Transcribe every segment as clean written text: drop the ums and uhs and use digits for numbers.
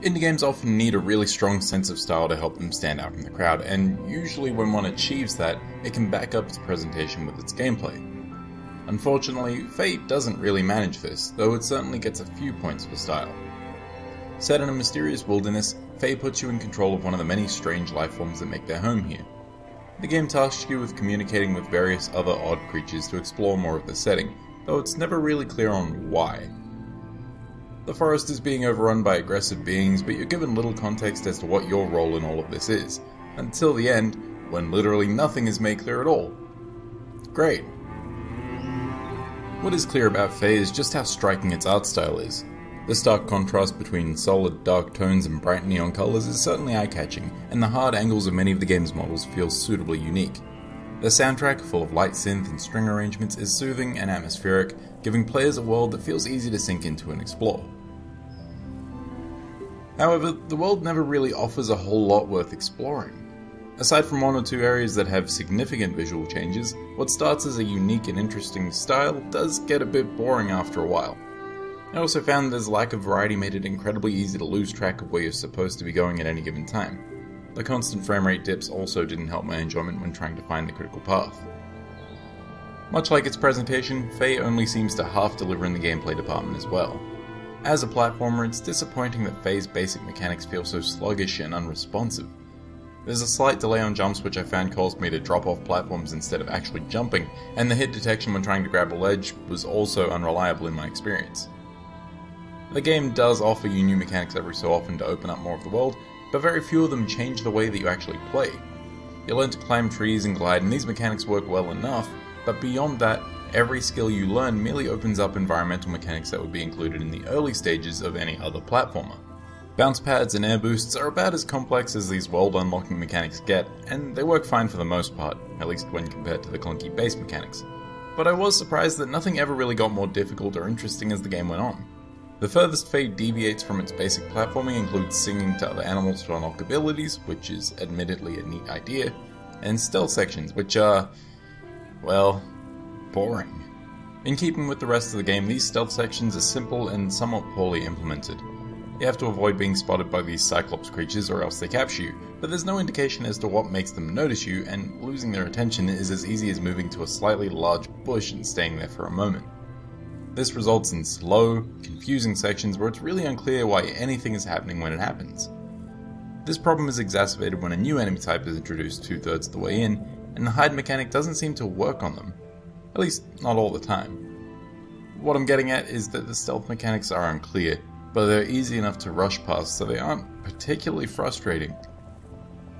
Indie games often need a really strong sense of style to help them stand out from the crowd, and usually when one achieves that, it can back up its presentation with its gameplay. Unfortunately, Fate doesn't really manage this, though it certainly gets a few points for style. Set in a mysterious wilderness, Fate puts you in control of one of the many strange life forms that make their home here. The game tasks you with communicating with various other odd creatures to explore more of the setting, though it's never really clear on why. The forest is being overrun by aggressive beings, but you're given little context as to what your role in all of this is, until the end, when literally nothing is made clear at all. Great. What is clear about Fe is just how striking its art style is. The stark contrast between solid dark tones and bright neon colours is certainly eye-catching, and the hard angles of many of the game's models feel suitably unique. The soundtrack, full of light synth and string arrangements, is soothing and atmospheric, giving players a world that feels easy to sink into and explore. However, the world never really offers a whole lot worth exploring. Aside from one or two areas that have significant visual changes, what starts as a unique and interesting style does get a bit boring after a while. I also found there's lack of variety made it incredibly easy to lose track of where you're supposed to be going at any given time. The constant frame rate dips also didn't help my enjoyment when trying to find the critical path. Much like its presentation, Fe only seems to half deliver in the gameplay department as well. As a platformer, it's disappointing that Fe's basic mechanics feel so sluggish and unresponsive. There's a slight delay on jumps which I found caused me to drop off platforms instead of actually jumping, and the hit detection when trying to grab a ledge was also unreliable in my experience. The game does offer you new mechanics every so often to open up more of the world, but very few of them change the way that you actually play. You learn to climb trees and glide, and these mechanics work well enough, but beyond that, every skill you learn merely opens up environmental mechanics that would be included in the early stages of any other platformer. Bounce pads and air boosts are about as complex as these world unlocking mechanics get, and they work fine for the most part, at least when compared to the clunky base mechanics. But I was surprised that nothing ever really got more difficult or interesting as the game went on. The furthest Fe deviates from its basic platforming includes singing to other animals to unlock abilities, which is admittedly a neat idea, and stealth sections, which are, well, boring. In keeping with the rest of the game, these stealth sections are simple and somewhat poorly implemented. You have to avoid being spotted by these Cyclops creatures or else they capture you, but there's no indication as to what makes them notice you, and losing their attention is as easy as moving to a slightly large bush and staying there for a moment. This results in slow, confusing sections where it's really unclear why anything is happening when it happens. This problem is exacerbated when a new enemy type is introduced 2/3 of the way in, and the hide mechanic doesn't seem to work on them. At least, not all the time. What I'm getting at is that the stealth mechanics are unclear, but they're easy enough to rush past, so they aren't particularly frustrating.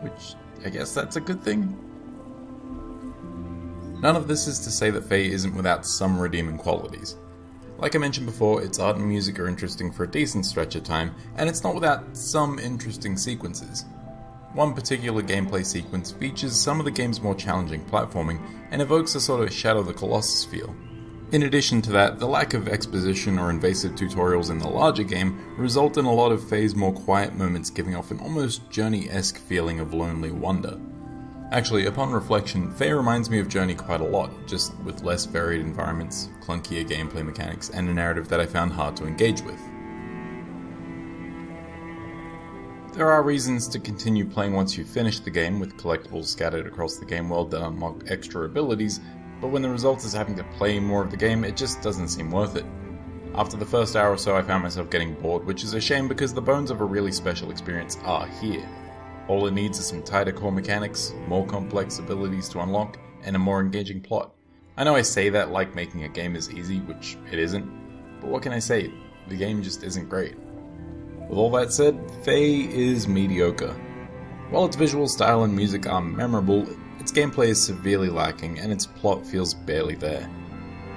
Which, I guess that's a good thing? None of this is to say that Fe isn't without some redeeming qualities. Like I mentioned before, its art and music are interesting for a decent stretch of time, and it's not without some interesting sequences. One particular gameplay sequence features some of the game's more challenging platforming, and evokes a sort of Shadow of the Colossus feel. In addition to that, the lack of exposition or invasive tutorials in the larger game result in a lot of Fe's more quiet moments giving off an almost Journey-esque feeling of lonely wonder. Actually, upon reflection, Fe reminds me of Journey quite a lot, just with less varied environments, clunkier gameplay mechanics, and a narrative that I found hard to engage with. There are reasons to continue playing once you've finished the game, with collectibles scattered across the game world that unlock extra abilities, but when the result is having to play more of the game, it just doesn't seem worth it. After the first hour or so, I found myself getting bored, which is a shame because the bones of a really special experience are here. All it needs is some tighter core mechanics, more complex abilities to unlock, and a more engaging plot. I know I say that like making a game is easy, which it isn't, but what can I say? The game just isn't great. With all that said, Fe is mediocre. While its visual style and music are memorable, its gameplay is severely lacking and its plot feels barely there.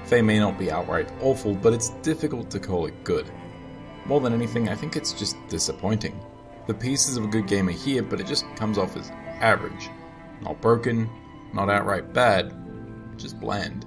Fe may not be outright awful, but it's difficult to call it good. More than anything, I think it's just disappointing. The pieces of a good game are here, but it just comes off as average. Not broken, not outright bad, just bland.